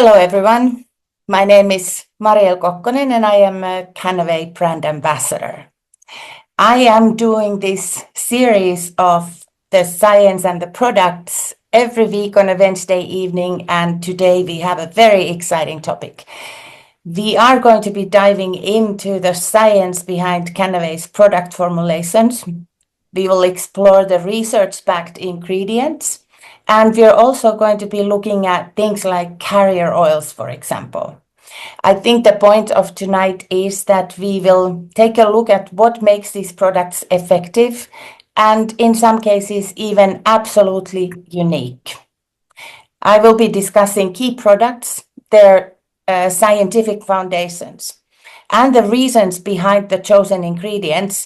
Hello everyone, my name is Mariel Kokkonen and I am a Kannaway brand ambassador. I am doing this series of the science and the products every week on a Wednesday evening, and today we have a very exciting topic. We are going to be diving into the science behind Kannaway's product formulations. We will explore the research-backed ingredients, and we're also going to be looking at things like carrier oils, for example. I think the point of tonight is that we will take a look at what makes these products effective and in some cases even absolutely unique. I will be discussing key products, their scientific foundations, and the reasons behind the chosen ingredients,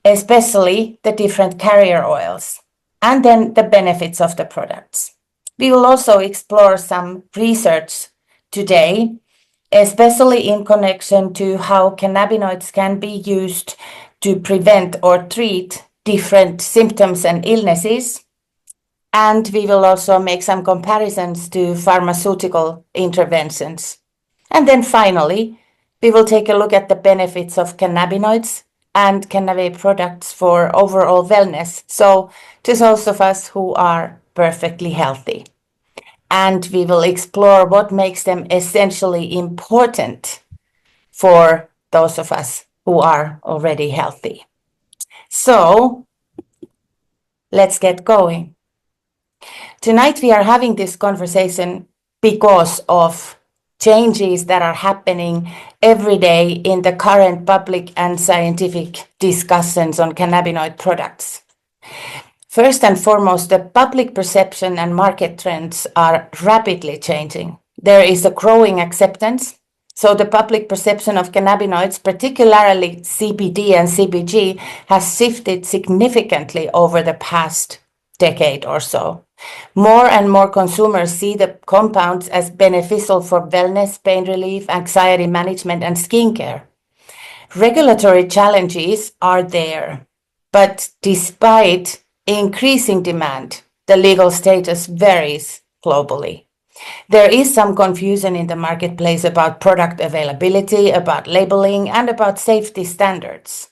especially the different carrier oils, and then the benefits of the products. We will also explore some research today, especially in connection to how cannabinoids can be used to prevent or treat different symptoms and illnesses. And we will also make some comparisons to pharmaceutical interventions. And then finally, we will take a look at the benefits of cannabinoids and Kannaway products for overall wellness, so to those of us who are perfectly healthy. And we will explore what makes them essentially important for those of us who are already healthy. So let's get going. Tonight we are having this conversation because of changes that are happening every day in the current public and scientific discussions on cannabinoid products. First and foremost, the public perception and market trends are rapidly changing. There is a growing acceptance, so the public perception of cannabinoids, particularly CBD and CBG, has shifted significantly over the past decade or so. More and more consumers see the compounds as beneficial for wellness, pain relief, anxiety management, and skincare. Regulatory challenges are there, but despite increasing demand, the legal status varies globally. There is some confusion in the marketplace about product availability, about labeling, and about safety standards.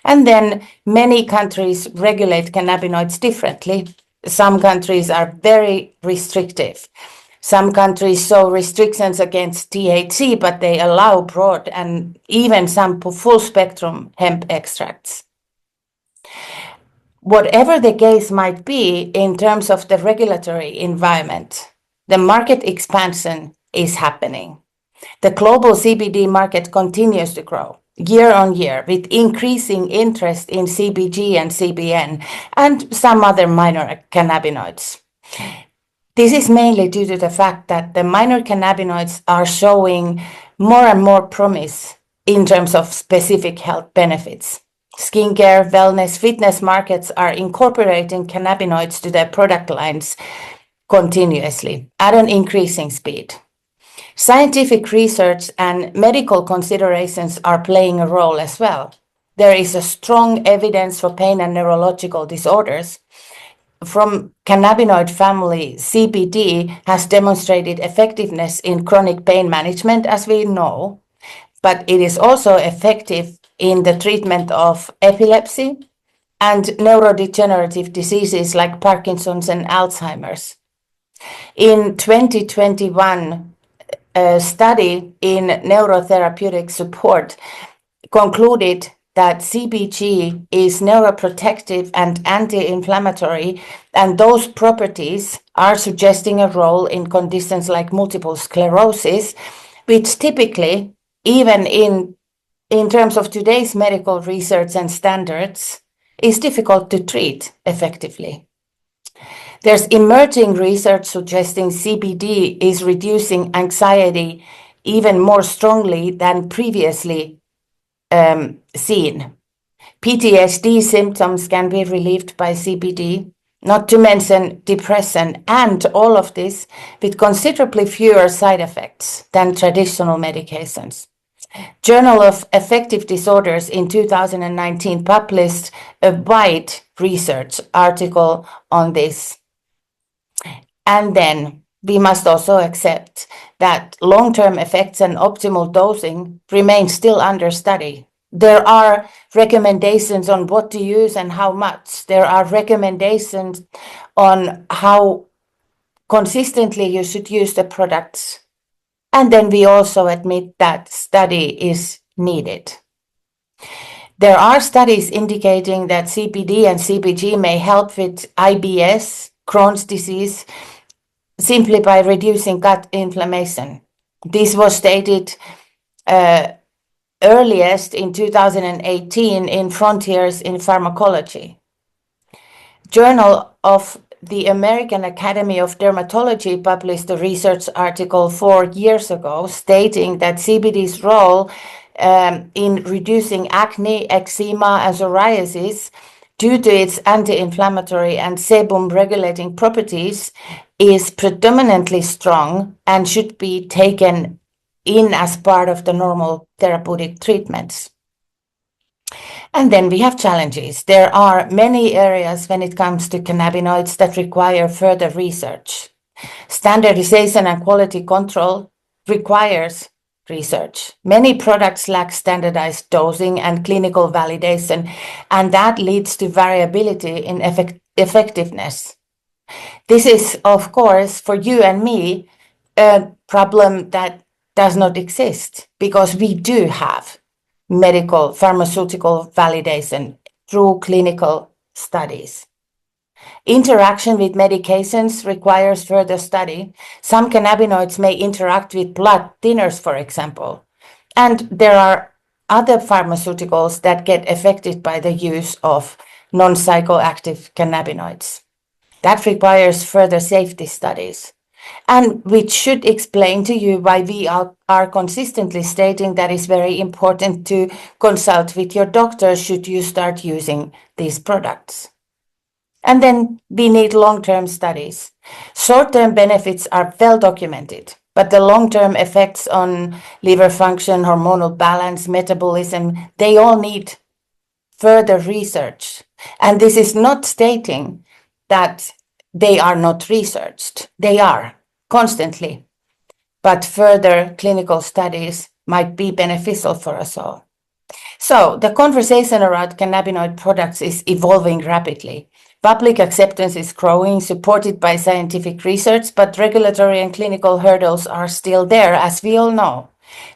And then many countries regulate cannabinoids differently. Some countries are very restrictive. Some countries show restrictions against THC, but they allow broad and even some full spectrum hemp extracts. Whatever the case might be in terms of the regulatory environment, the market expansion is happening. The global CBD market continues to grow year on year with increasing interest in CBG and CBN and some other minor cannabinoids. This is mainly due to the fact that the minor cannabinoids are showing more and more promise in terms of specific health benefits. Skincare, wellness, fitness markets are incorporating cannabinoids to their product lines continuously at an increasing speed. Scientific research and medical considerations are playing a role as well. There is a strong evidence for pain and neurological disorders. From cannabinoid family, CBD has demonstrated effectiveness in chronic pain management, as we know, but it is also effective in the treatment of epilepsy and neurodegenerative diseases like Parkinson's and Alzheimer's. In 2021, a study in neurotherapeutic support concluded that CBG is neuroprotective and anti-inflammatory, and those properties are suggesting a role in conditions like multiple sclerosis, which typically, even in terms of today's medical research and standards, is difficult to treat effectively. There's emerging research suggesting CBD is reducing anxiety even more strongly than previously seen. PTSD symptoms can be relieved by CBD, not to mention depression, and all of this with considerably fewer side effects than traditional medications. Journal of Affective Disorders in 2019 published a wide research article on this. And then we must also accept that long-term effects and optimal dosing remain still under study. There are recommendations on what to use and how much. There are recommendations on how consistently you should use the products. And then we also admit that study is needed. There are studies indicating that CBD and CBG may help with IBS, Crohn's disease, simply by reducing gut inflammation. This was stated earliest in 2018 in Frontiers in Pharmacology. Journal of the American Academy of Dermatology published a research article 4 years ago stating that CBD's role in reducing acne, eczema, and psoriasis due to its anti-inflammatory and sebum-regulating properties is predominantly strong and should be taken in as part of the normal therapeutic treatments. And then we have challenges. There are many areas when it comes to cannabinoids that require further research. Standardization and quality control requires research. Many products lack standardized dosing and clinical validation, and that leads to variability in effectiveness. This is, of course, for you and me, a problem that does not exist because we do have medical pharmaceutical validation through clinical studies. Interaction with medications requires further study. Some cannabinoids may interact with blood thinners, for example, and there are other pharmaceuticals that get affected by the use of non-psychoactive cannabinoids. That requires further safety studies, and which should explain to you why we are consistently stating that it's very important to consult with your doctor should you start using these products. And then we need long-term studies. Short-term benefits are well documented, but the long-term effects on liver function, hormonal balance, metabolism, they all need further research. And this is not stating that they are not researched. They are constantly, but further clinical studies might be beneficial for us all. So the conversation around cannabinoid products is evolving rapidly. Public acceptance is growing, supported by scientific research, but regulatory and clinical hurdles are still there, as we all know.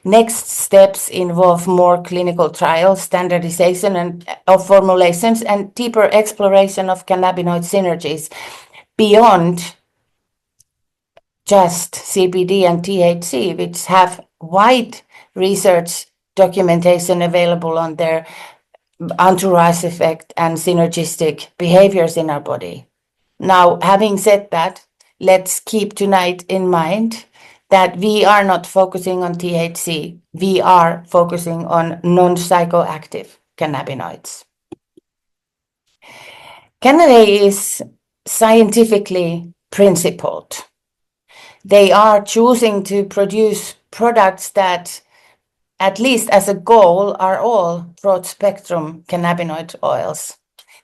Next steps involve more clinical trials, standardization of formulations, and deeper exploration of cannabinoid synergies beyond just CBD and THC, which have wide research documentation available on their entourage effect and synergistic behaviors in our body. Now, having said that, let's keep tonight in mind that we are not focusing on THC. We are focusing on non-psychoactive cannabinoids. Kannaway is scientifically principled. They are choosing to produce products that, at least as a goal, are all broad-spectrum cannabinoid oils.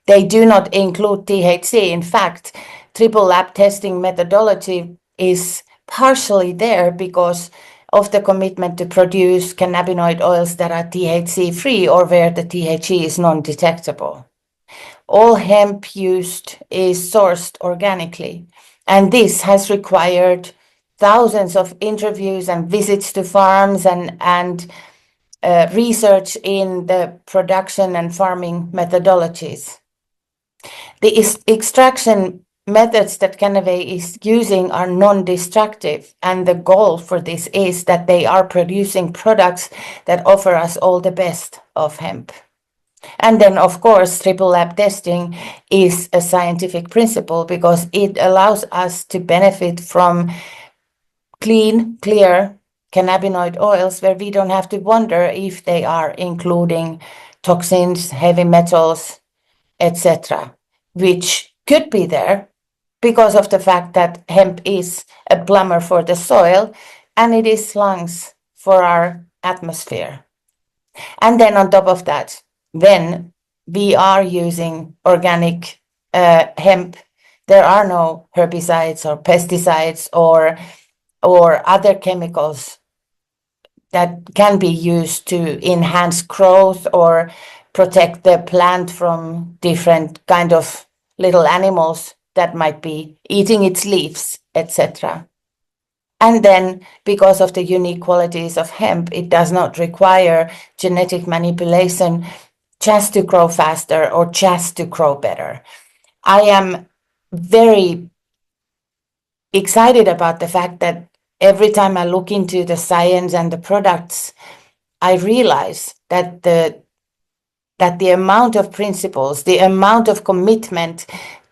They do not include THC. In fact, triple lab testing methodology is partially there because of the commitment to produce cannabinoid oils that are THC-free or where the THC is non-detectable. All hemp used is sourced organically, and this has required thousands of interviews and visits to farms and research in the production and farming methodologies. The extraction methods that Kannaway is using are non-destructive, and the goal for this is that they are producing products that offer us all the best of hemp. And then, of course, triple lab testing is a scientific principle because it allows us to benefit from clean, clear cannabinoid oils where we don't have to wonder if they are including toxins, heavy metals, etc., which could be there because of the fact that hemp is a plumber for the soil and it is lungs for our atmosphere. And then on top of that, when we are using organic hemp, There are no herbicides or pesticides or other chemicals that can be used to enhance growth or protect the plant from different kind of little animals that might be eating its leaves, etc. And then, because of the unique qualities of hemp, it does not require genetic manipulation just to grow faster or just to grow better. I am very excited about the fact that every time I look into the science and the products, I realize that the amount of principles, the amount of commitment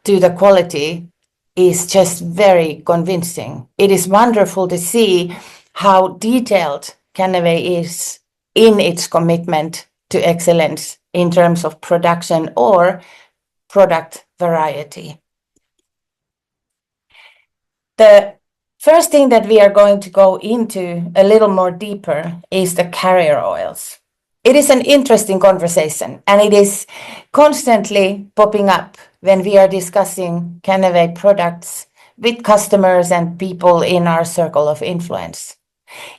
to the quality is just very convincing. It is wonderful to see how detailed Kannaway is in its commitment to excellence in terms of production or product variety. The first thing that we are going to go into a little more deeper is the carrier oils. It is an interesting conversation, and it is constantly popping up when we are discussing Kannaway products with customers and people in our circle of influence.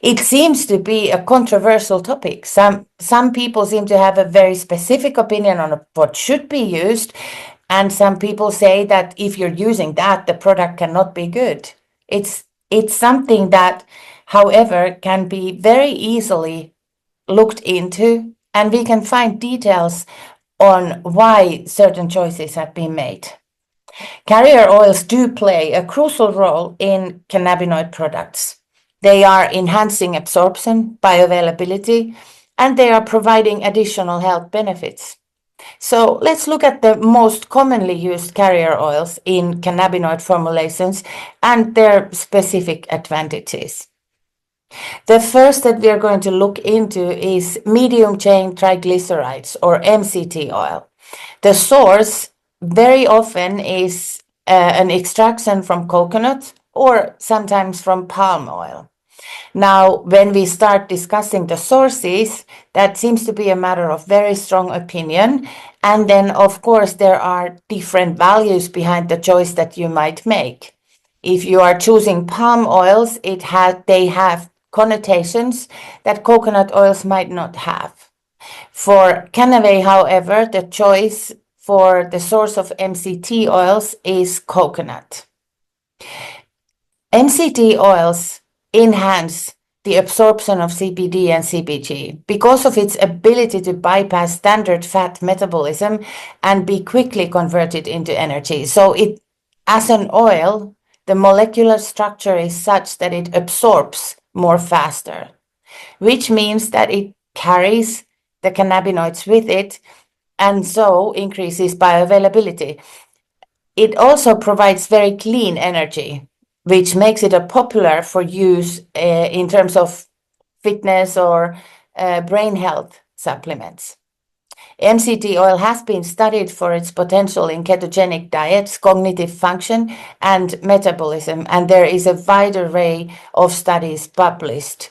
It seems to be a controversial topic. Some people seem to have a very specific opinion on what should be used, and some people say that if you're using that, the product cannot be good. It's something that, however, can be very easily looked into, and we can find details on why certain choices have been made. Carrier oils do play a crucial role in cannabinoid products. They are enhancing absorption, bioavailability, and they are providing additional health benefits. So let's look at the most commonly used carrier oils in cannabinoid formulations and their specific advantages. The first that we are going to look into is medium chain triglycerides, or MCT oil. The source very often is an extraction from coconut or sometimes from palm oil. Now, when we start discussing the sources, that seems to be a matter of very strong opinion. And then, of course, there are different values behind the choice that you might make. If you are choosing palm oils, they have connotations that coconut oils might not have. For Kannaway, however, the choice for the source of MCT oils is coconut. MCT oils enhance the absorption of CBD and CBG because of its ability to bypass standard fat metabolism and be quickly converted into energy. So as an oil, the molecular structure is such that it absorbs more faster, which means that it carries the cannabinoids with it and so increases bioavailability. It also provides very clean energy, which makes it a popular for use in terms of fitness or brain health supplements. MCT oil has been studied for its potential in ketogenic diets, cognitive function, and metabolism, and there is a wide array of studies published.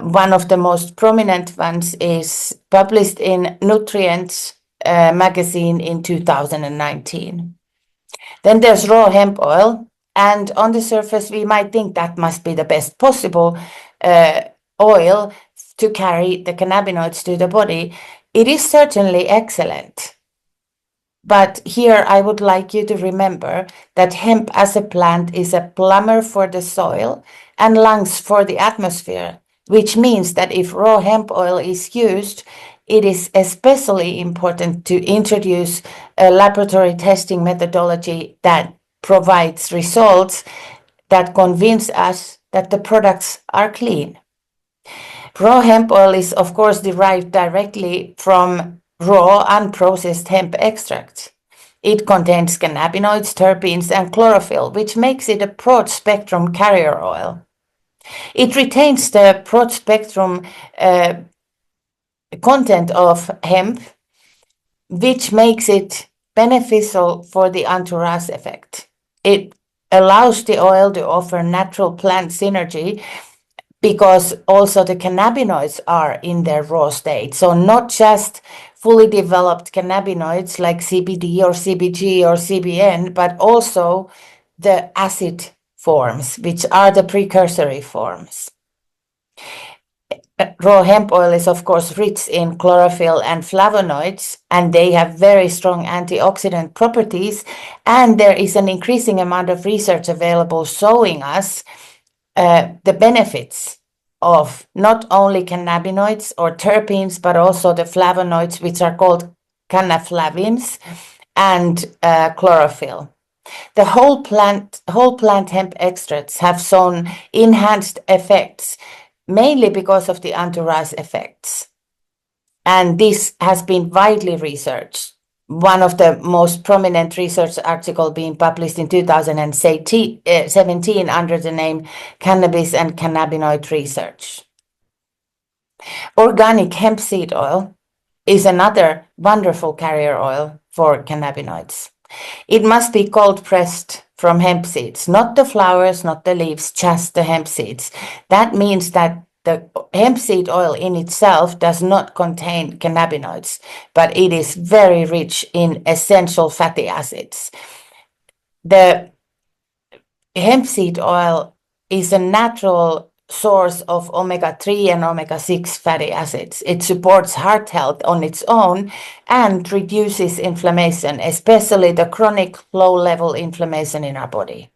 One of the most prominent ones is published in Nutrients magazine in 2019. Then there's raw hemp oil, and on the surface we might think that must be the best possible oil to carry the cannabinoids to the body. It is certainly excellent. But here I would like you to remember that hemp as a plant is a plumber for the soil and lungs for the atmosphere, which means that if raw hemp oil is used, it is especially important to introduce a laboratory testing methodology that provides results that convince us that the products are clean. Raw hemp oil is, of course, derived directly from raw, unprocessed hemp extracts. It contains cannabinoids, terpenes, and chlorophyll, which makes it a broad-spectrum carrier oil. It retains the broad-spectrum content of hemp, which makes it beneficial for the entourage effect. It allows the oil to offer natural plant synergy because also the cannabinoids are in their raw state. So not just fully developed cannabinoids like CBD or CBG or CBN, but also the acid forms, which are the precursory forms. Raw hemp oil is, of course, rich in chlorophyll and flavonoids, and they have very strong antioxidant properties. And there is an increasing amount of research available showing us the benefits of not only cannabinoids or terpenes, but also the flavonoids, which are called cannaflavins, and chlorophyll. The whole plant hemp extracts have shown enhanced effects, mainly because of the entourage effects. And this has been widely researched. One of the most prominent research articles being published in 2017 under the name Cannabis and Cannabinoid Research. Organic hemp seed oil is another wonderful carrier oil for cannabinoids. It must be cold pressed from hemp seeds, not the flowers, not the leaves, just the hemp seeds. That means that the hemp seed oil in itself does not contain cannabinoids, but it is very rich in essential fatty acids. The hemp seed oil is a natural source of omega-3 and omega-6 fatty acids. It supports heart health on its own and reduces inflammation, especially the chronic low-level inflammation in our body.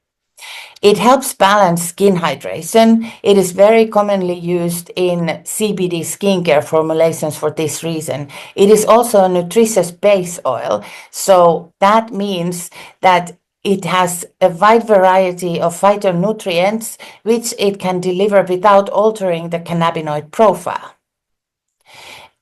It helps balance skin hydration. It is very commonly used in CBD skincare formulations for this reason. It is also a nutritious base oil, so that means that it has a wide variety of phytonutrients which it can deliver without altering the cannabinoid profile.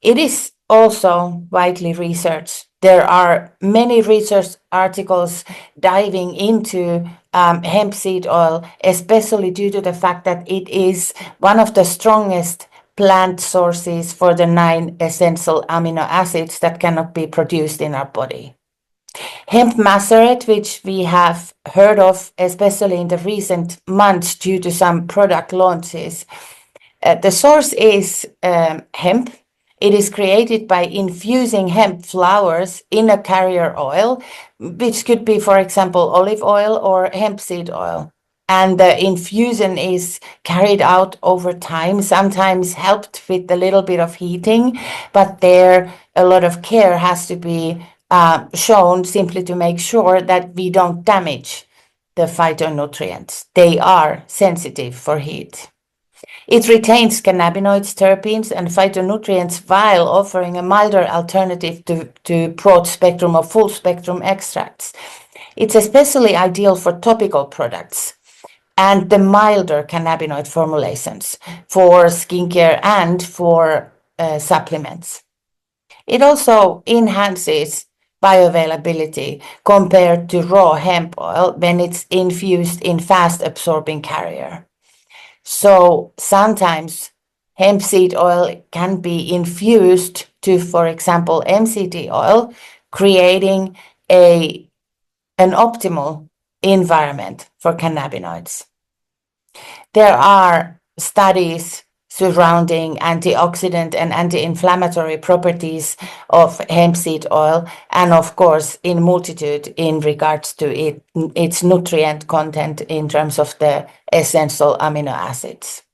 It is also widely researched. There are many research articles diving into hemp seed oil, especially due to the fact that it is one of the strongest plant sources for the 9 essential amino acids that cannot be produced in our body. Hemp macerate, which we have heard of, especially in the recent months due to some product launches. The source is hemp. It is created by infusing hemp flowers in a carrier oil, which could be, for example, olive oil or hemp seed oil. And the infusion is carried out over time, sometimes helped with a little bit of heating, but there a lot of care has to be shown simply to make sure that we don't damage the phytonutrients. They are sensitive for heat. It retains cannabinoids, terpenes, and phytonutrients while offering a milder alternative to broad spectrum or full spectrum extracts. It's especially ideal for topical products and the milder cannabinoid formulations for skincare and for supplements. It also enhances bioavailability compared to raw hemp oil when it's infused in fast absorbing carrier. So sometimes hemp seed oil can be infused to, for example, MCT oil, creating an optimal environment for cannabinoids. There are studies surrounding antioxidant and anti-inflammatory properties of hemp seed oil, and of course in multitude in regards to its nutrient content in terms of the essential amino acids.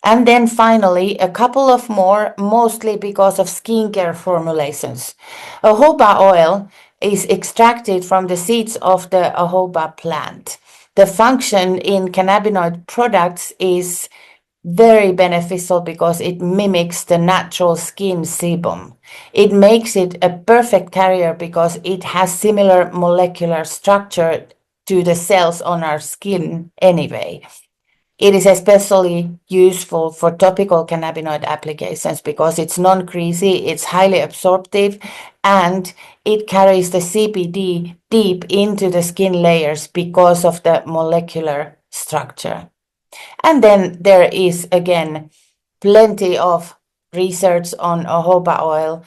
And then finally, a couple of more, mostly because of skincare formulations. Jojoba oil is extracted from the seeds of the jojoba plant. The function in cannabinoid products is very beneficial because it mimics the natural skin sebum. It makes it a perfect carrier because it has similar molecular structure to the cells on our skin anyway. It is especially useful for topical cannabinoid applications because it's non-greasy, it's highly absorptive, and it carries the CBD deep into the skin layers because of the molecular structure. And then there is, again, plenty of research on jojoba oil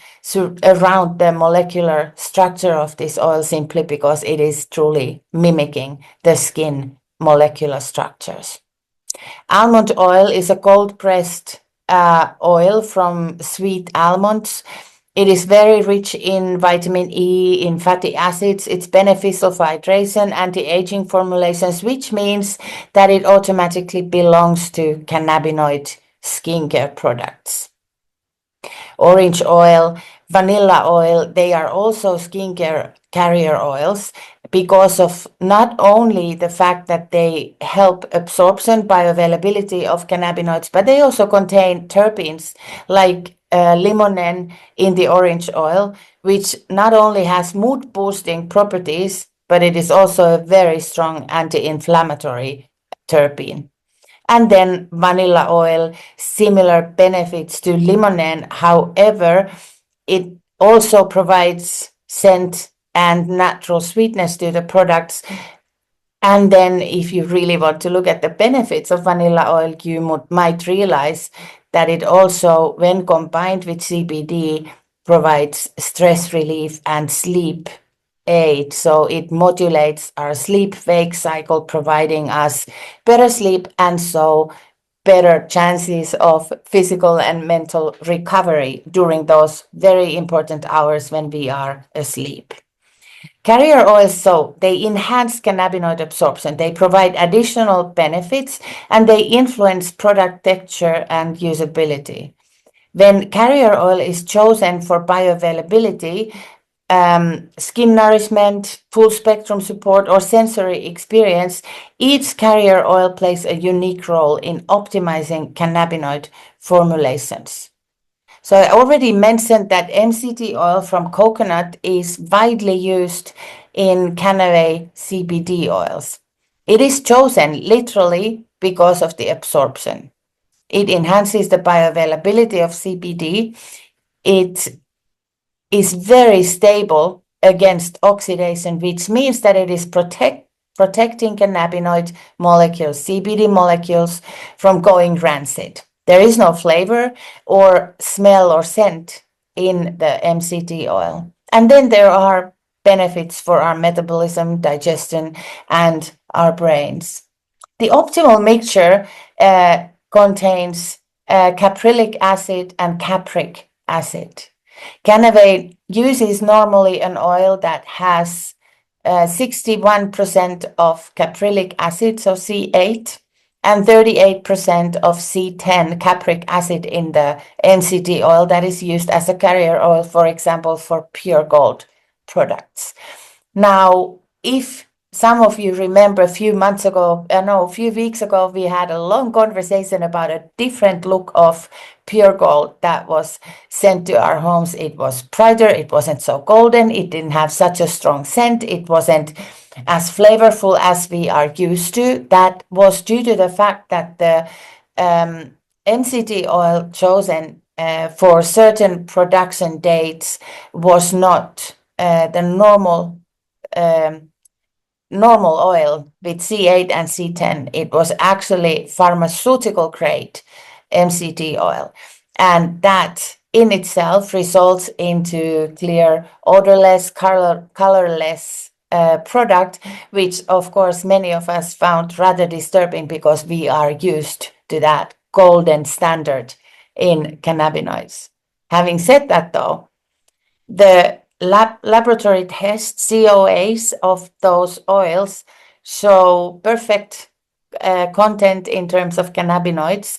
around the molecular structure of this oil simply because it is truly mimicking the skin molecular structures. Almond oil is a cold-pressed oil from sweet almonds. It is very rich in vitamin E, in fatty acids. It's beneficial for hydration, anti-aging formulations, which means that it automatically belongs to cannabinoid skincare products. Orange oil, vanilla oil, they are also skincare carrier oils because of not only the fact that they help absorption bioavailability of cannabinoids, but they also contain terpenes like limonene in the orange oil, which not only has mood boosting properties, but it is also a very strong anti-inflammatory terpene. And then vanilla oil, similar benefits to limonene. However, it also provides scent and natural sweetness to the products. And then if you really want to look at the benefits of vanilla oil, you might realize that it also, when combined with CBD, provides stress relief and sleep aid. So it modulates our sleep-wake cycle, providing us better sleep and so better chances of physical and mental recovery during those very important hours when we are asleep. Carrier oils, so they enhance cannabinoid absorption, they provide additional benefits, and they influence product texture and usability. When carrier oil is chosen for bioavailability, skin nourishment, full spectrum support, or sensory experience, each carrier oil plays a unique role in optimizing cannabinoid formulations. So I already mentioned that MCT oil from coconut is widely used in Kannaway CBD oils. It is chosen literally because of the absorption. It enhances the bioavailability of CBD. It is very stable against oxidation, which means that it is protecting cannabinoid molecules, CBD molecules, from going rancid. There is no flavor or smell or scent in the MCT oil. And then there are benefits for our metabolism, digestion, and our brains. The optimal mixture contains caprylic acid and capric acid. Kannaway uses normally an oil that has 61% of caprylic acid, so C8, and 38% of C10 capric acid in the MCT oil that is used as a carrier oil, for example, for pure gold products. Now, if some of you remember a few weeks ago, we had a long conversation about a different look of pure gold that was sent to our homes. It was brighter, it wasn't so golden, it didn't have such a strong scent, it wasn't as flavorful as we are used to. That was due to the fact that the MCT oil chosen for certain production dates was not the normal oil with C8 and C10. It was actually pharmaceutical grade MCT oil. And that in itself results into clear, odorless, colorless product, which of course many of us found rather disturbing because we are used to that golden standard in cannabinoids. Having said that though, the laboratory tests, COAs of those oils, show perfect content in terms of cannabinoids.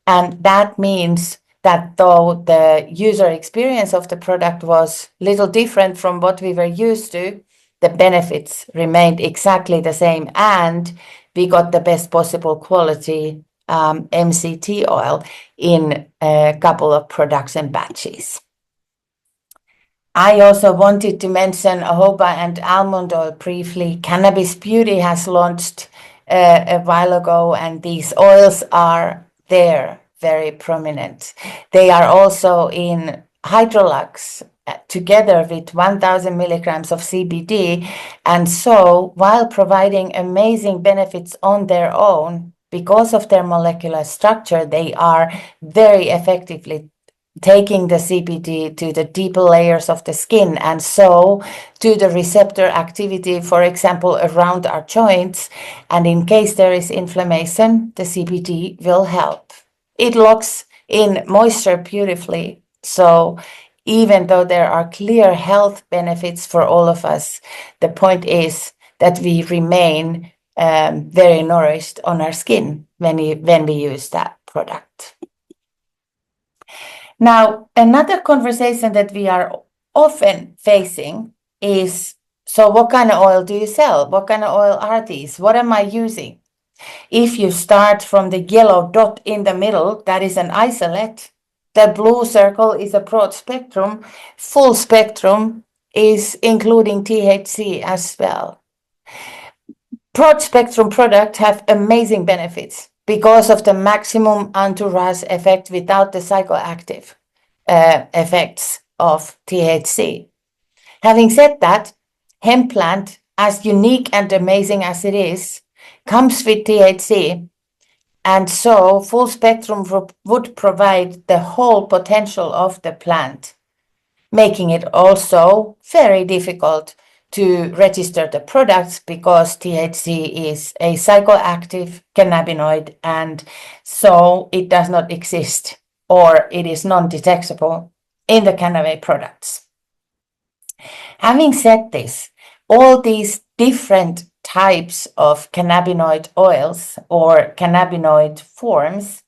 And that means that though the user experience of the product was little different from what we were used to, the benefits remained exactly the same. And we got the best possible quality MCT oil in a couple of production batches. I also wanted to mention jojoba and almond oil briefly. Cannabis Beauty has launched a while ago, and these oils are there, very prominent. They are also in Hydrolux together with 1000 milligrams of CBD. And so, while providing amazing benefits on their own, because of their molecular structure, they are very effectively taking the CBD to the deeper layers of the skin, and so to the receptor activity, for example, around our joints. And in case there is inflammation, the CBD will help. It locks in moisture beautifully. So even though there are clear health benefits for all of us, the point is that we remain very nourished on our skin when we use that product. Now, another conversation that we are often facing is, so what kind of oil do you sell? What kind of oil are these? What am I using? If you start from the yellow dot in the middle, that is an isolate. The blue circle is a broad spectrum. Full spectrum is including THC as well. Broad spectrum products have amazing benefits because of the maximum entourage effect without the psychoactive effects of THC. Having said that, hemp plant, as unique and amazing as it is, comes with THC, and so full spectrum would provide the whole potential of the plant, making it also very difficult to register the products because THC is a psychoactive cannabinoid, and so it does not exist, or it is non-detectable in the Kannaway products. Having said this, all these different types of cannabinoid oils or cannabinoid forms,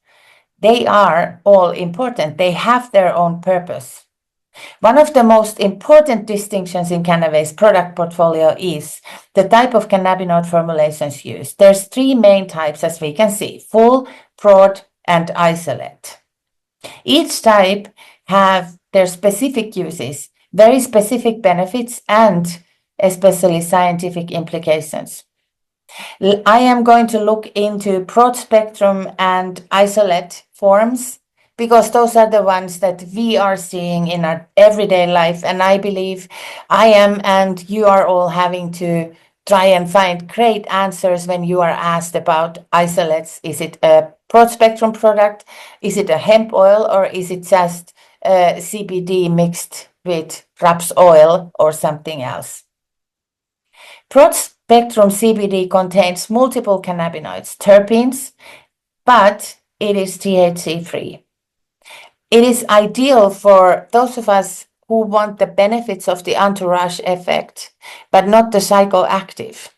they are all important. They have their own purpose. One of the most important distinctions in Kannaway's product portfolio is the type of cannabinoid formulations used. There's three main types, as we can see: full, broad, and isolate. Each type have their specific uses, very specific benefits, and especially scientific implications. I am going to look into broad spectrum and isolate forms because those are the ones that we are seeing in our everyday life. And I believe I am and you are all having to try and find great answers when you are asked about isolates. Is it a broad spectrum product? Is it a hemp oil, or is it just CBD mixed with raps oil or something else? Broad spectrum CBD contains multiple cannabinoids, terpenes, but it is THC free. It is ideal for those of us who want the benefits of the entourage effect, but not the psychoactive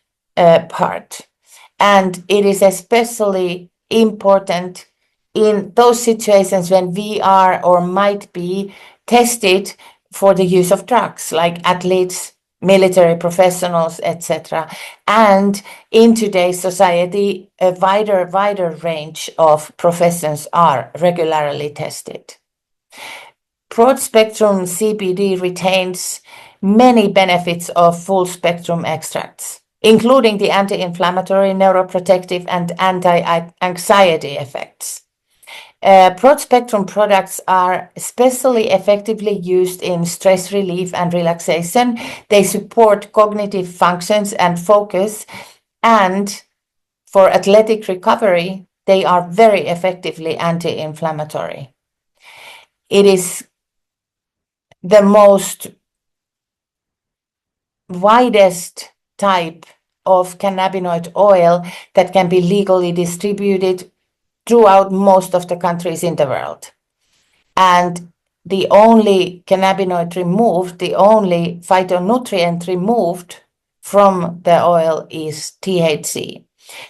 part. And it is especially important in those situations when we are or might be tested for the use of drugs, like athletes, military professionals, etc. And in today's society, a wider range of professions are regularly tested. Broad spectrum CBD retains many benefits of full spectrum extracts, including the anti-inflammatory, neuroprotective, and anti-anxiety effects. Broad spectrum products are especially effectively used in stress relief and relaxation. They support cognitive functions and focus, and for athletic recovery, they are very effectively anti-inflammatory. It is the most widest type of cannabinoid oil that can be legally distributed throughout most of the countries in the world. And the only cannabinoid removed, the only phytonutrient removed from the oil is THC.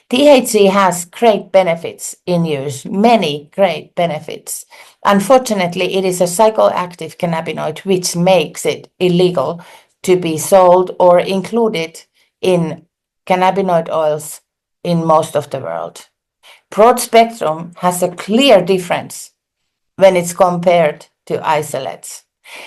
THC has great benefits in use, many great benefits. Unfortunately, it is a psychoactive cannabinoid, which makes it illegal to be sold or included in cannabinoid oils in most of the world. Broad spectrum has a clear difference when it's compared to isolates.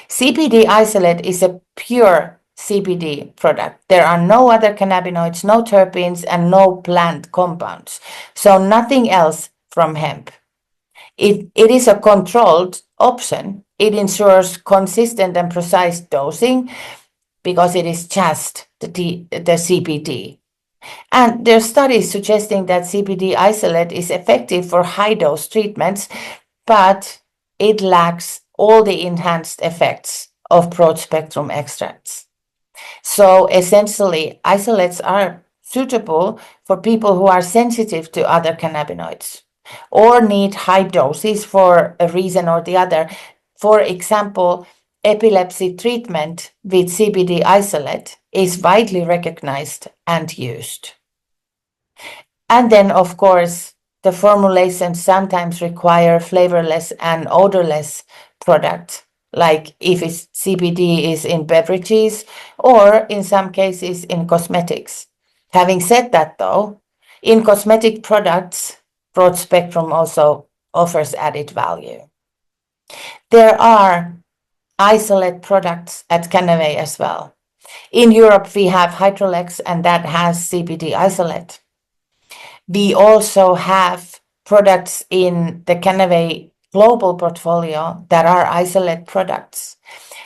CBD isolate is a pure CBD product. There are no other cannabinoids, no terpenes, and no plant compounds. So nothing else from hemp. It is a controlled option. It ensures consistent and precise dosing because it is just the CBD. And there are studies suggesting that CBD isolate is effective for high-dose treatments, but it lacks all the enhanced effects of broad-spectrum extracts. So essentially, isolates are suitable for people who are sensitive to other cannabinoids or need high doses for a reason or the other. For example, epilepsy treatment with CBD isolate is widely recognized and used. And then, of course, the formulations sometimes require flavorless and odorless products, like if it's CBD is in beverages or in some cases in cosmetics. Having said that, though, in cosmetic products, broad spectrum also offers added value. There are isolate products at Kannaway as well. In Europe, we have Hydrolex, and that has CBD isolate. We also have products in the Kannaway global portfolio that are isolate products.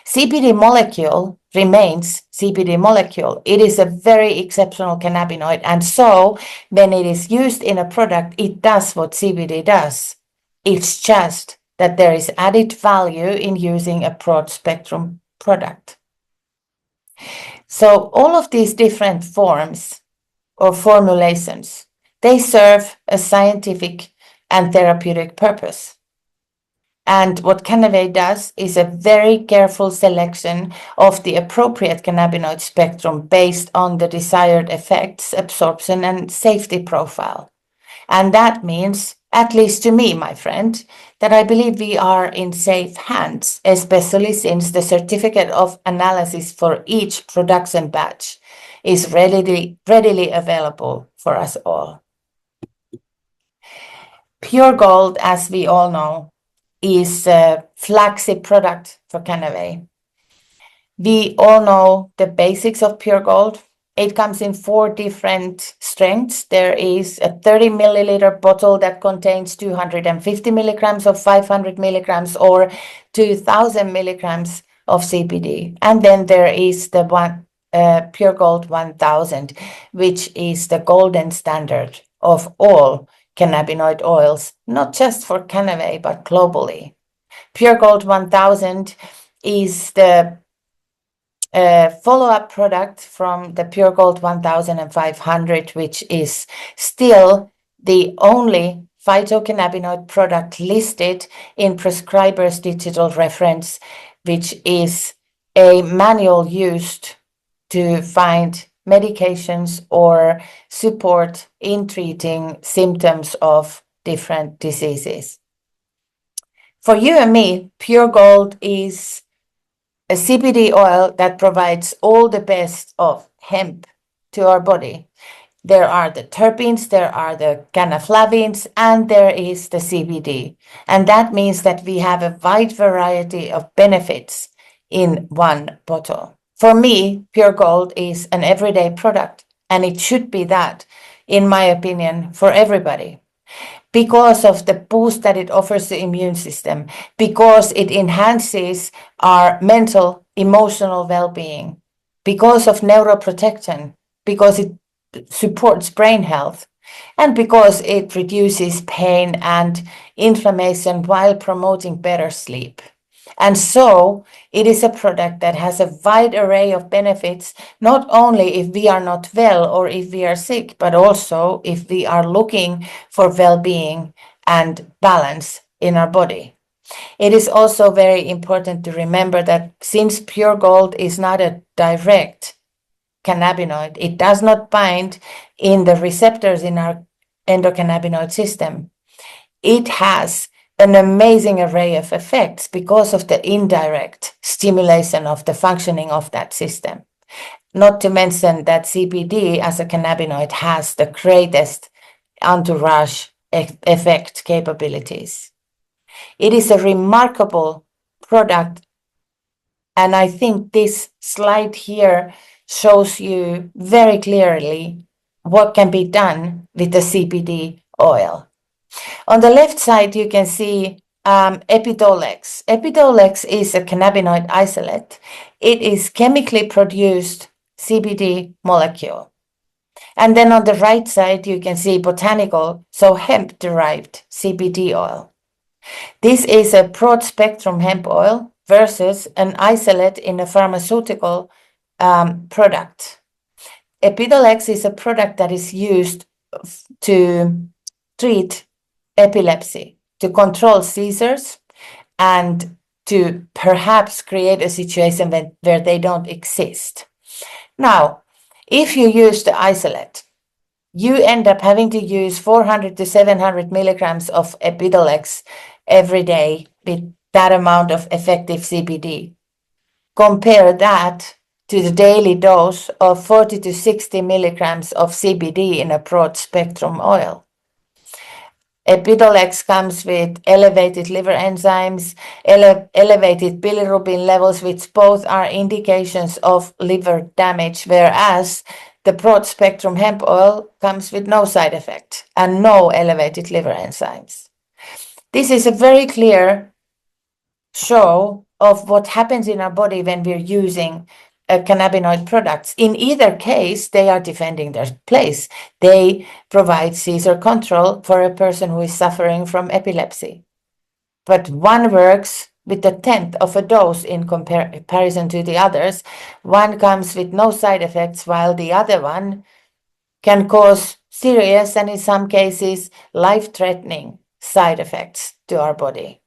CBD molecule remains CBD molecule. It is a very exceptional cannabinoid, and so when it is used in a product, it does what CBD does. It's just that there is added value in using a broad spectrum product. So all of these different forms or formulations, they serve a scientific and therapeutic purpose. And what Kannaway does is a very careful selection of the appropriate cannabinoid spectrum based on the desired effects, absorption, and safety profile. And that means, at least to me, my friend, that I believe we are in safe hands, especially since the certificate of analysis for each production batch is readily available for us all. Pure Gold, as we all know, is a flagship product for Kannaway. We all know the basics of Pure Gold. It comes in 4 different strengths. There is a 30 milliliter bottle that contains 250 milligrams of 500 milligrams or 2000 milligrams of CBD. And then there is the Pure Gold 1000, which is the golden standard of all cannabinoid oils, not just for Kannaway, but globally. Pure Gold 1000 is the follow-up product from the Pure Gold 1500, which is still the only phytocannabinoid product listed in prescriber's digital reference, which is a manual used to find medications or support in treating symptoms of different diseases. For you and me, Pure Gold is a CBD oil that provides all the best of hemp to our body. There are the terpenes, there are the cannaflavins, and there is the CBD. And that means that we have a wide variety of benefits in one bottle. For me, Pure Gold is an everyday product, and it should be that, in my opinion, for everybody. Because of the boost that it offers the immune system, because it enhances our mental, emotional well-being, because of neuroprotection, because it supports brain health, and because it reduces pain and inflammation while promoting better sleep. And so it is a product that has a wide array of benefits, not only if we are not well or if we are sick, but also if we are looking for well-being and balance in our body. It is also very important to remember that since Pure Gold is not a direct cannabinoid, it does not bind in the receptors in our endocannabinoid system. It has an amazing array of effects because of the indirect stimulation of the functioning of that system. Not to mention that CBD as a cannabinoid has the greatest entourage effect capabilities. It is a remarkable product, and I think this slide here shows you very clearly what can be done with the CBD oil. On the left side, you can see Epitolex. Epitolex is a cannabinoid isolate. It is chemically produced CBD molecule. And then on the right side, you can see botanical, so hemp-derived CBD oil. This is a broad spectrum hemp oil versus an isolate in a pharmaceutical product. Epidiolex is a product that is used to treat epilepsy, to control seizures, and to perhaps create a situation where they don't exist. Now, if you use the isolate, you end up having to use 400 to 700 milligrams of Epidiolex every day with that amount of effective CBD. Compare that to the daily dose of 40 to 60 milligrams of CBD in a broad spectrum oil. Epidiolex comes with elevated liver enzymes, elevated bilirubin levels, which both are indications of liver damage, whereas the broad spectrum hemp oil comes with no side effect and no elevated liver enzymes. This is a very clear show of what happens in our body when we're using cannabinoid products. In either case, they are defending their place. They provide seizure control for a person who is suffering from epilepsy. But one works with a tenth of a dose in comparison to the others. One comes with no side effects, while the other one can cause serious and in some cases life-threatening side effects to our body.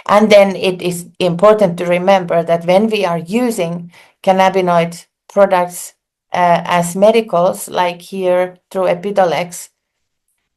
And then it is important to remember that when we are using cannabinoid products as medicals, like here through Epidiolex,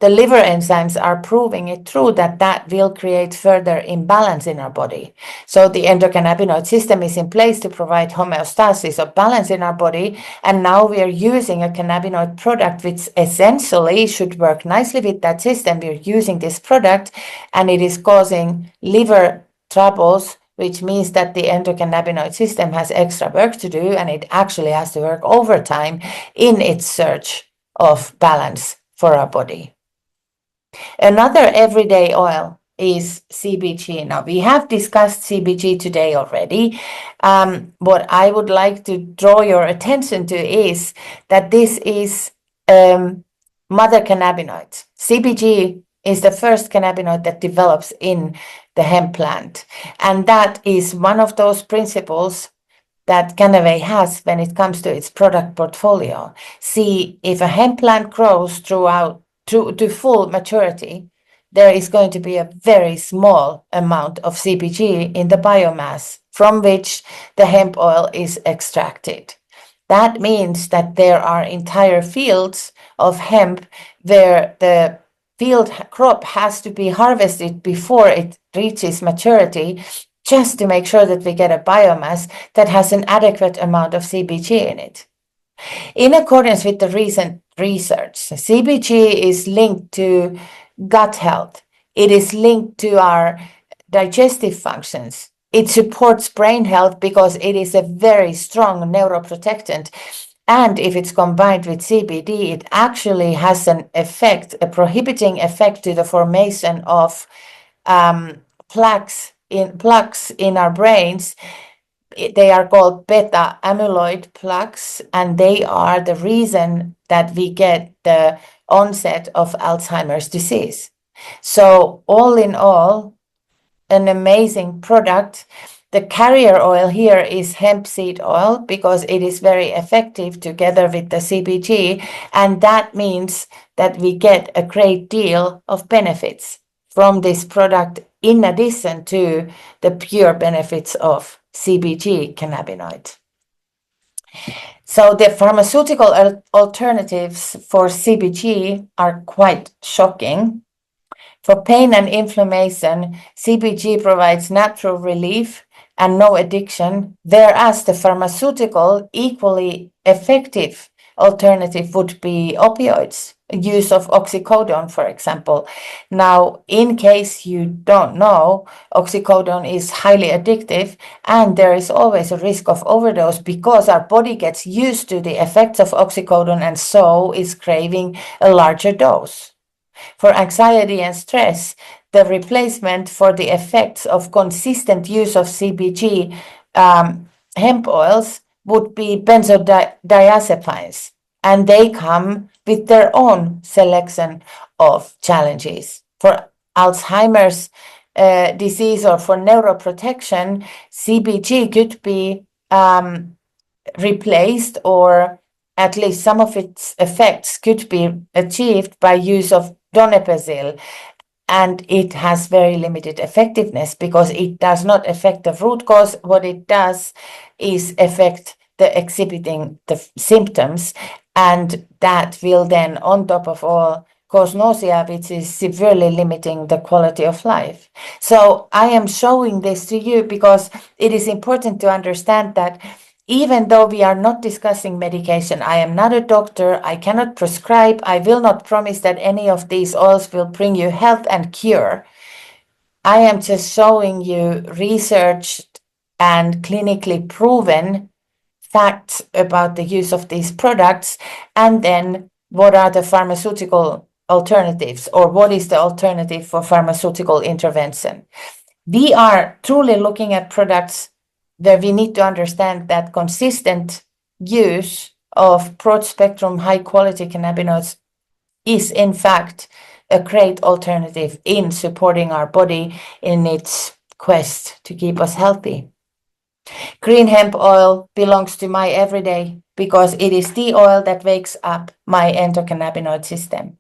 the liver enzymes are proving it true that will create further imbalance in our body. So the endocannabinoid system is in place to provide homeostasis or balance in our body. And now we are using a cannabinoid product which essentially should work nicely with that system. We're using this product and it is causing liver troubles, which means that the endocannabinoid system has extra work to do and it actually has to work overtime in its search of balance for our body. Another everyday oil is CBG. Now, we have discussed CBG today already. What I would like to draw your attention to is that this is mother cannabinoid. CBG is the first cannabinoid that develops in the hemp plant. And that is one of those principles that Kannaway has when it comes to its product portfolio. See, if a hemp plant grows throughout to full maturity, there is going to be a very small amount of CBG in the biomass from which the hemp oil is extracted. That means that there are entire fields of hemp where the field crop has to be harvested before it reaches maturity, just to make sure that we get a biomass that has an adequate amount of CBG in it. In accordance with the recent research, CBG is linked to gut health. It is linked to our digestive functions. It supports brain health because it is a very strong neuroprotectant. And if it's combined with CBD, it actually has an effect, a prohibiting effect to the formation of plaques in our brains. They are called beta amyloid plaques, and they are the reason that we get the onset of Alzheimer's disease. So all in all, an amazing product. The carrier oil here is hemp seed oil because it is very effective together with the CBG, and that means that we get a great deal of benefits from this product in addition to the pure benefits of CBG cannabinoid. So the pharmaceutical alternatives for CBG are quite shocking. For pain and inflammation, CBG provides natural relief and no addiction, whereas the pharmaceutical equally effective alternative would be opioids, use of oxycodone, for example. Now, in case you don't know, oxycodone is highly addictive and there is always a risk of overdose because our body gets used to the effects of oxycodone and so is craving a larger dose. For anxiety and stress, the replacement for the effects of consistent use of CBG hemp oils would be benzodiazepines, and they come with their own selection of challenges. For Alzheimer's disease or for neuroprotection, CBG could be replaced, or at least some of its effects could be achieved by use of donepezil. And it has very limited effectiveness because it does not affect the root cause. What it does is affect the exhibiting the symptoms, and that will then, on top of all, cause nausea, which is severely limiting the quality of life. So I am showing this to you because it is important to understand that even though we are not discussing medication, I am not a doctor, I cannot prescribe, I will not promise that any of these oils will bring you health and cure. I am just showing you researched and clinically proven facts about the use of these products, and then what are the pharmaceutical alternatives, or what is the alternative for pharmaceutical intervention. We are truly looking at products where we need to understand that consistent use of broad spectrum, high quality cannabinoids is in fact a great alternative in supporting our body in its quest to keep us healthy. Green hemp oil belongs to my everyday because it is the oil that wakes up my endocannabinoid system.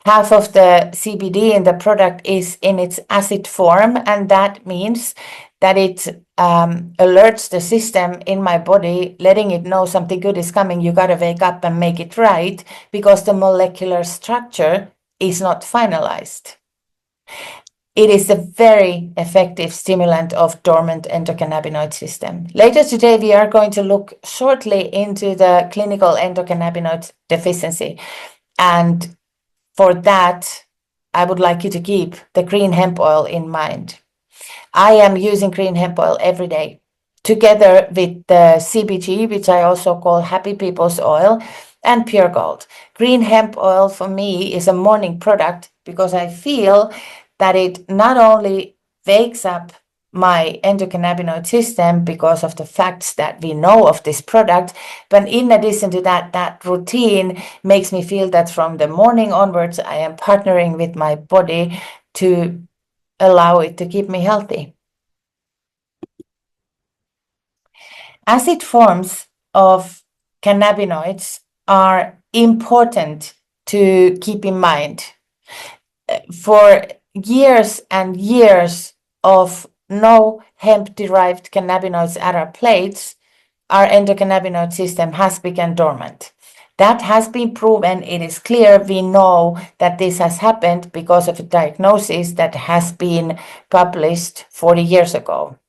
Half of the CBD in the product is in its acid form, and that means that it alerts the system in my body, letting it know something good is coming. You got to wake up and make it right because the molecular structure is not finalized. It is a very effective stimulant of dormant endocannabinoid system. Later today, we are going to look shortly into the clinical endocannabinoid deficiency. And for that, I would like you to keep the green hemp oil in mind. I am using green hemp oil every day, together with the CBG, which I also call Happy People's Oil, and Pure Gold. Green hemp oil for me is a morning product because I feel that it not only wakes up my endocannabinoid system because of the facts that we know of this product, but in addition to that, that routine makes me feel that from the morning onwards, I am partnering with my body to allow it to keep me healthy. Acid forms of cannabinoids are important to keep in mind. For years and years of no hemp-derived cannabinoids at our plates, our endocannabinoid system has become dormant. That has been proven. It is clear. We know that this has happened because of a diagnosis that has been published 40 years ago.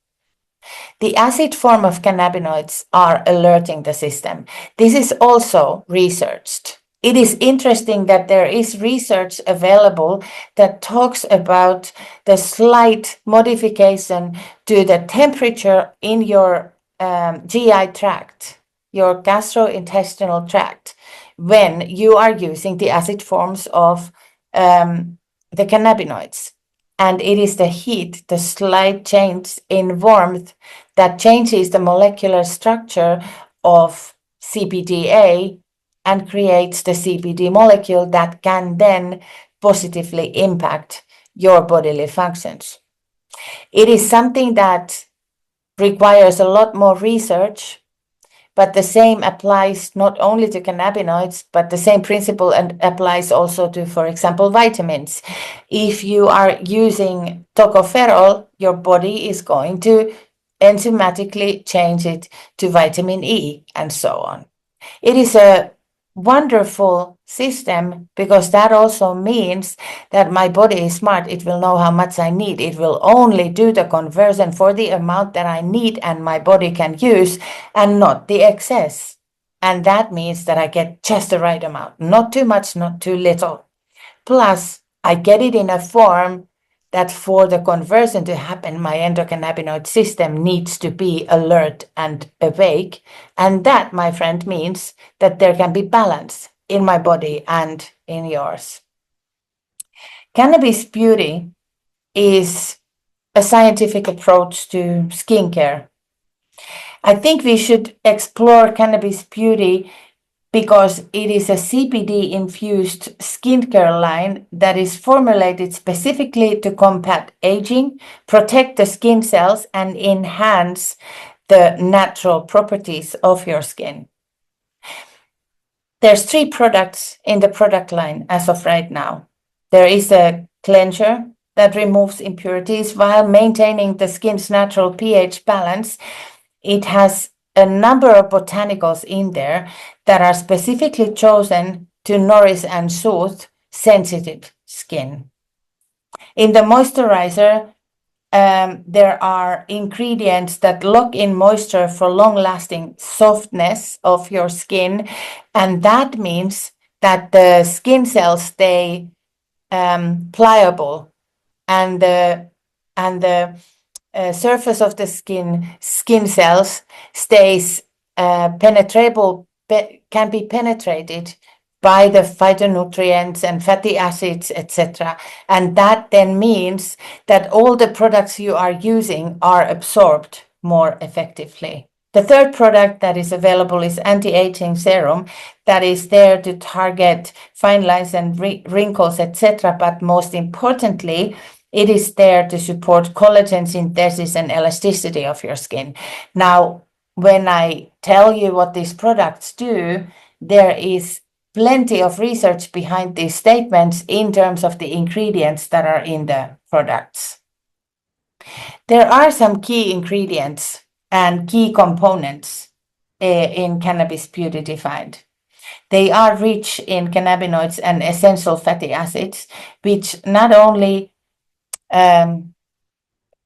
The acid form of cannabinoids are alerting the system. This is also researched. It is interesting that there is research available that talks about the slight modification to the temperature in your GI tract, your gastrointestinal tract, when you are using the acid forms of the cannabinoids. And it is the heat, the slight change in warmth, that changes the molecular structure of CBDA and creates the CBD molecule that can then positively impact your bodily functions. It is something that requires a lot more research, but the same applies not only to cannabinoids, but the same principle applies also to, for example, vitamins. If you are using tocopherol, your body is going to enzymatically change it to vitamin E and so on. It is a wonderful system because that also means that my body is smart. It will know how much I need. It will only do the conversion for the amount that I need and my body can use, and not the excess. And that means that I get just the right amount, not too much, not too little. Plus, I get it in a form that for the conversion to happen, my endocannabinoid system needs to be alert and awake. And that, my friend, means that there can be balance in my body and in yours. Cannabis beauty is a scientific approach to skincare. I think we should explore cannabis beauty because it is a CBD-infused skincare line that is formulated specifically to combat aging, protect the skin cells, and enhance the natural properties of your skin. There's 3 products in the product line as of right now. There is a cleanser that removes impurities while maintaining the skin's natural pH balance. It has a number of botanicals in there that are specifically chosen to nourish and soothe sensitive skin. In the moisturizer, there are ingredients that lock in moisture for long-lasting softness of your skin, and that means that the skin cells stay pliable, and the surface of the skin cells stays penetrable, can be penetrated by the phytonutrients and fatty acids, etc. And that then means that all the products you are using are absorbed more effectively. The third product that is available is anti-aging serum that is there to target fine lines and wrinkles, etc. But most importantly, it is there to support collagen synthesis and elasticity of your skin. Now, when I tell you what these products do, there is plenty of research behind these statements in terms of the ingredients that are in the products. There are some key ingredients and key components in cannabis beauty defined. They are rich in cannabinoids and essential fatty acids, which not only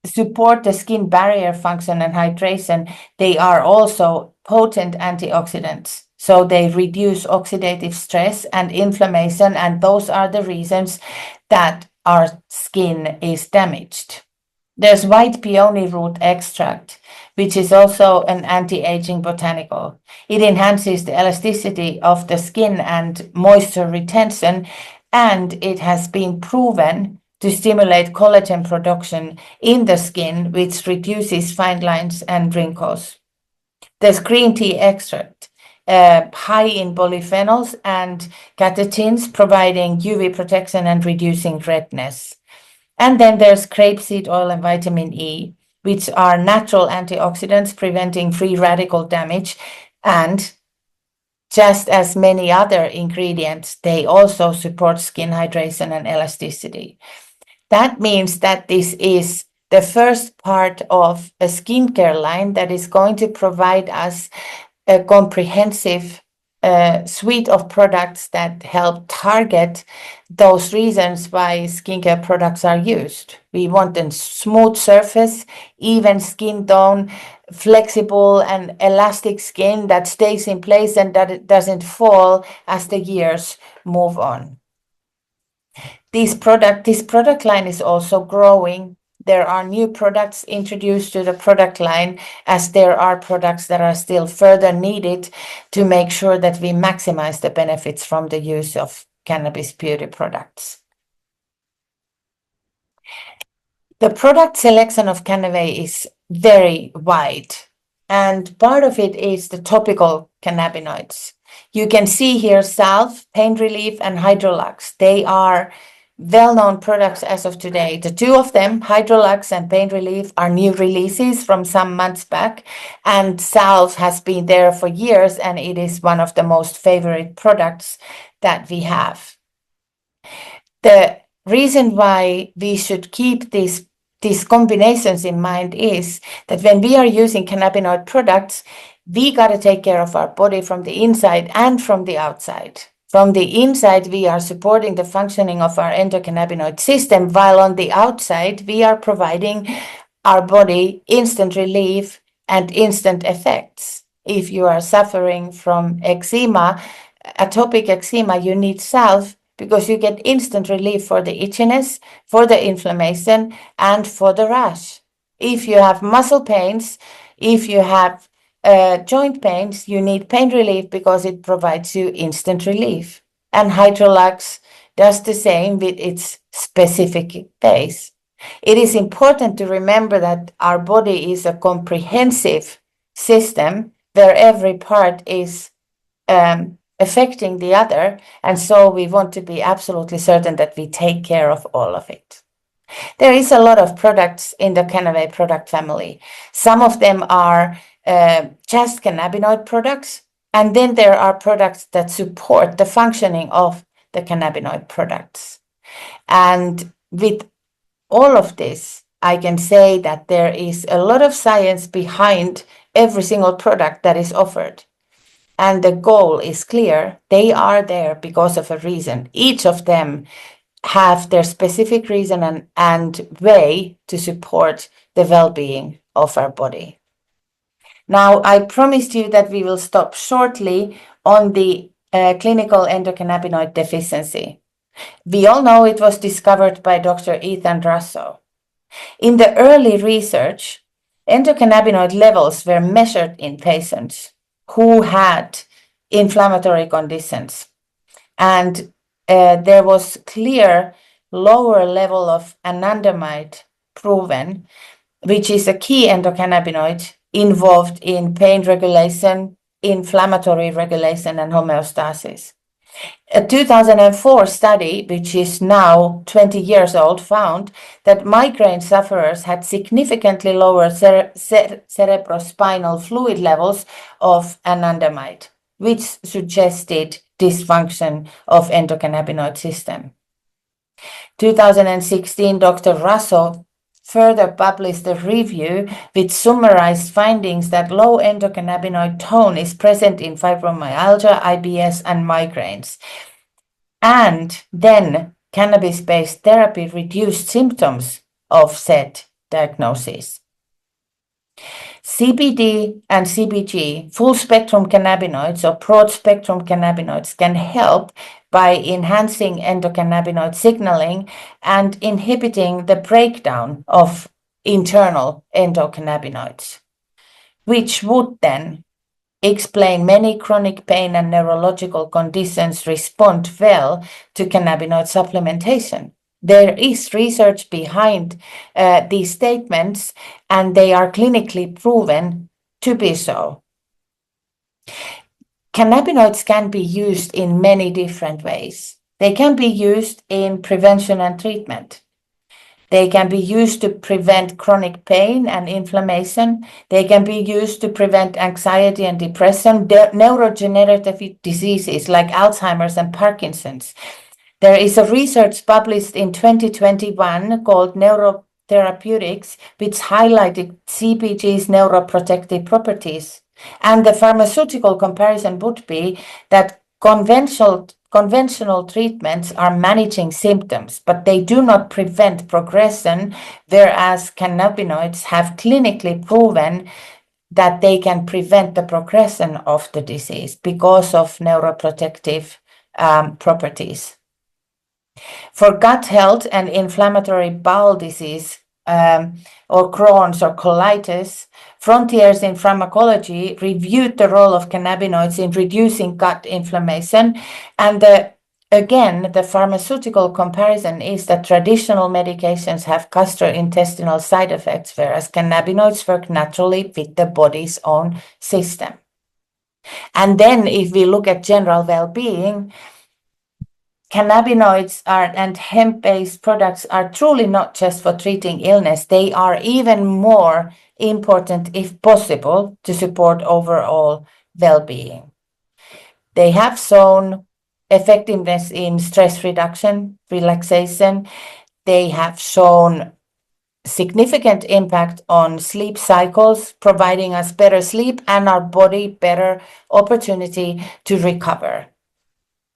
support the skin barrier function and hydration, they are also potent antioxidants. So they reduce oxidative stress and inflammation, and those are the reasons that our skin is damaged. There's white peony root extract, which is also an anti-aging botanical. It enhances the elasticity of the skin and moisture retention, and it has been proven to stimulate collagen production in the skin, which reduces fine lines and wrinkles. There's green tea extract, high in polyphenols and catechins, providing UV protection and reducing redness. And then there's grapeseed oil and vitamin E, which are natural antioxidants preventing free radical damage. And just as many other ingredients, they also support skin hydration and elasticity. That means that this is the first part of a skincare line that is going to provide us a comprehensive suite of products that help target those reasons why skincare products are used. We want a smooth surface, even skin tone, flexible and elastic skin that stays in place and that it doesn't fall as the years move on. This product line is also growing. There are new products introduced to the product line, as there are products that are still further needed to make sure that we maximize the benefits from the use of cannabis beauty products. The product selection of Kannaway is very wide, and part of it is the topical cannabinoids. You can see here salve, pain relief, and hydrolax. They are well-known products as of today. The 2 of them, hydrolax and pain relief, are new releases from some months back, and salve has been there for years, and it is one of the most favorite products that we have. The reason why we should keep these combinations in mind is that when we are using cannabinoid products, we got to take care of our body from the inside and from the outside. From the inside, we are supporting the functioning of our endocannabinoid system, while on the outside, we are providing our body instant relief and instant effects. If you are suffering from eczema, atopic eczema, you need salve because you get instant relief for the itchiness, for the inflammation, and for the rash. If you have muscle pains, if you have joint pains, you need pain relief because it provides you instant relief. And hydrolax does the same with its specific base. It is important to remember that our body is a comprehensive system where every part is affecting the other, and so we want to be absolutely certain that we take care of all of it. There is a lot of products in the Kannaway product family. Some of them are just cannabinoid products, and then there are products that support the functioning of the cannabinoid products. And with all of this, I can say that there is a lot of science behind every single product that is offered. And the goal is clear. They are there because of a reason. Each of them have their specific reason and way to support the well-being of our body. Now, I promised you that we will stop shortly on the clinical endocannabinoid deficiency. We all know it was discovered by Dr. Ethan Russo. In the early research, endocannabinoid levels were measured in patients who had inflammatory conditions. And there was clear lower level of anandamide proven, which is a key endocannabinoid involved in pain regulation, inflammatory regulation, and homeostasis. A 2004 study, which is now 20 years old, found that migraine sufferers had significantly lower cerebrospinal fluid levels of anandamide, which suggested dysfunction of endocannabinoid system. 2016, Dr. Russo further published a review which summarized findings that low endocannabinoid tone is present in fibromyalgia, IBS, and migraines. And then cannabis-based therapy reduced symptoms of said diagnosis. CBD and CBG, full-spectrum cannabinoids or broad-spectrum cannabinoids, can help by enhancing endocannabinoid signaling and inhibiting the breakdown of internal endocannabinoids, which would then explain many chronic pain and neurological conditions respond well to cannabinoid supplementation. There is research behind these statements, and they are clinically proven to be so. Cannabinoids can be used in many different ways. They can be used in prevention and treatment. They can be used to prevent chronic pain and inflammation. They can be used to prevent anxiety and depression, neurodegenerative diseases like Alzheimer's and Parkinson's. There is a research published in 2021 called Neurotherapeutics, which highlighted CBG's neuroprotective properties. And the pharmaceutical comparison would be that conventional treatments are managing symptoms, but they do not prevent progression, whereas cannabinoids have clinically proven that they can prevent the progression of the disease because of neuroprotective properties. For gut health and inflammatory bowel disease, or Crohn's or colitis, Frontiers in Pharmacology reviewed the role of cannabinoids in reducing gut inflammation. And again, the pharmaceutical comparison is that traditional medications have gastrointestinal side effects, whereas cannabinoids work naturally with the body's own system. And then if we look at general well-being, cannabinoids and hemp-based products are truly not just for treating illness. They are even more important, if possible, to support overall well-being. They have shown effectiveness in stress reduction, relaxation. They have shown significant impact on sleep cycles, providing us better sleep and our body better opportunity to recover.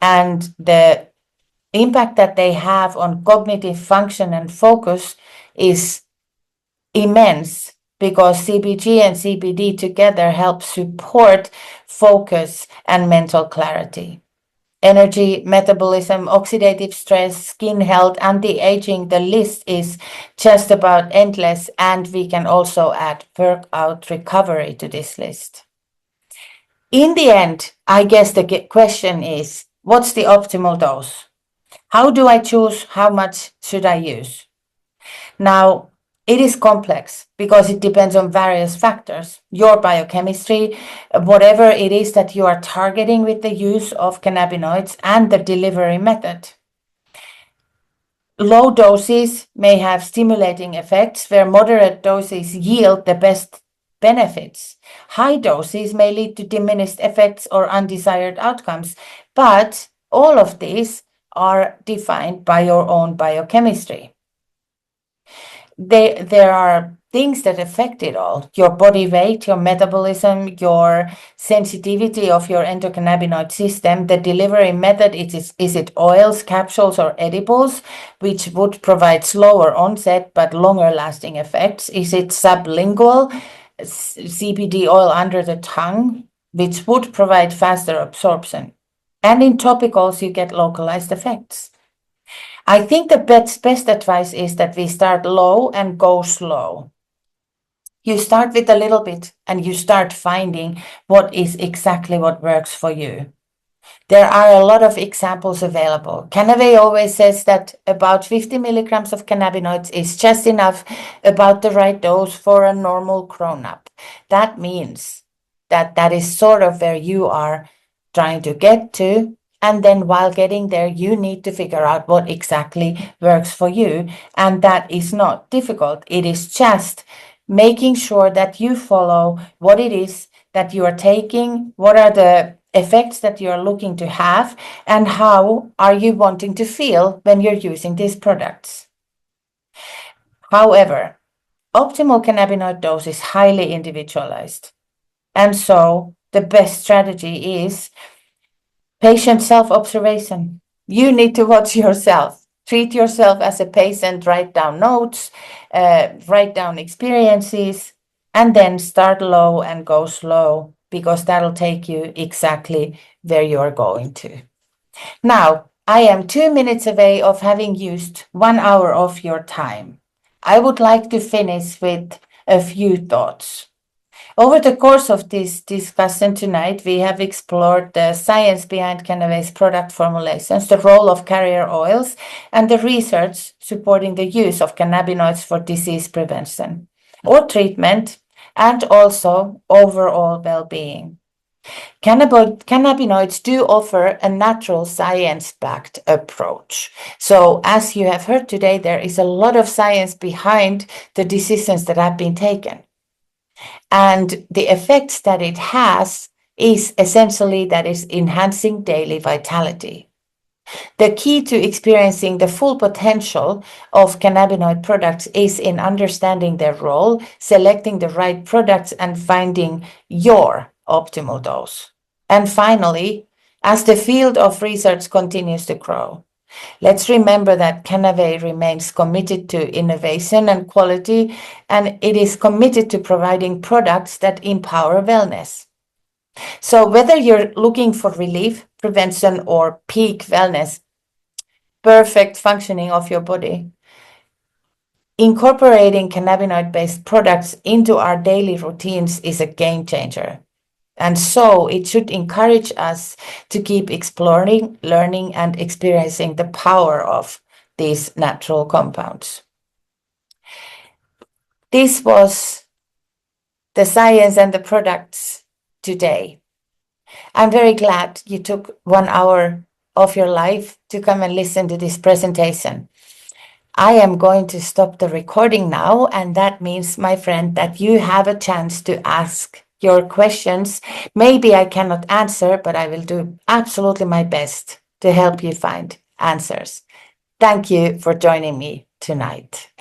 And the impact that they have on cognitive function and focus is immense because CBG and CBD together help support focus and mental clarity. Energy, metabolism, oxidative stress, skin health, anti-aging, the list is just about endless, and we can also add workout recovery to this list. In the end, I guess the question is, what's the optimal dose? How do I choose how much should I use? Now, It is complex because it depends on various factors, your biochemistry, whatever it is that you are targeting with the use of cannabinoids, and the delivery method. Low doses may have stimulating effects, where moderate doses yield the best benefits. High doses may lead to diminished effects or undesired outcomes, but all of these are defined by your own biochemistry. There are things that affect it all: your body weight, your metabolism, your sensitivity of your endocannabinoid system, the delivery method. Is it oils, capsules, or edibles, which would provide slower onset but longer lasting effects? Is it sublingual CBD oil under the tongue, which would provide faster absorption? And in topicals, you get localized effects. I think the best advice is that we start low and go slow. You start with a little bit and you start finding what is exactly what works for you. There are a lot of examples available. Kannaway always says that about 50 milligrams of cannabinoids is just enough, about the right dose for a normal grown-up. That means that is sort of where you are trying to get to. And then while getting there, you need to figure out what exactly works for you. And that is not difficult. It is just making sure that you follow what it is that you are taking, what are the effects that you are looking to have, and how are you wanting to feel when you're using these products. However, optimal cannabinoid dose is highly individualized. And so the best strategy is patient self-observation. You need to watch yourself. Treat yourself as a patient, write down notes, write down experiences, and then start low and go slow, because that'll take you exactly where you're going to. Now, I am 2 minutes away of having used 1 hour of your time. I would like to finish with a few thoughts. Over the course of this discussion tonight, we have explored the science behind Kannaway's product formulations, the role of carrier oils, and the research supporting the use of cannabinoids for disease prevention or treatment, and also overall well-being. Cannabinoids do offer a natural science-backed approach. So as you have heard today, there is a lot of science behind the decisions that have been taken. And the effects that it has is essentially that is enhancing daily vitality. The key to experiencing the full potential of cannabinoid products is in understanding their role, selecting the right products, and finding your optimal dose. And finally, as the field of research continues to grow, let's remember that Kannaway remains committed to innovation and quality, and it is committed to providing products that empower wellness. So whether you're looking for relief, prevention, or peak wellness, perfect functioning of your body, incorporating cannabinoid-based products into our daily routines is a game changer. And so it should encourage us to keep exploring, learning, and experiencing the power of these natural compounds. This was the science and the products today. I'm very glad you took 1 hour of your life to come and listen to this presentation. I am going to stop the recording now, and that means, my friend, that you have a chance to ask your questions. Maybe I cannot answer, but I will do absolutely my best to help you find answers. Thank you for joining me tonight.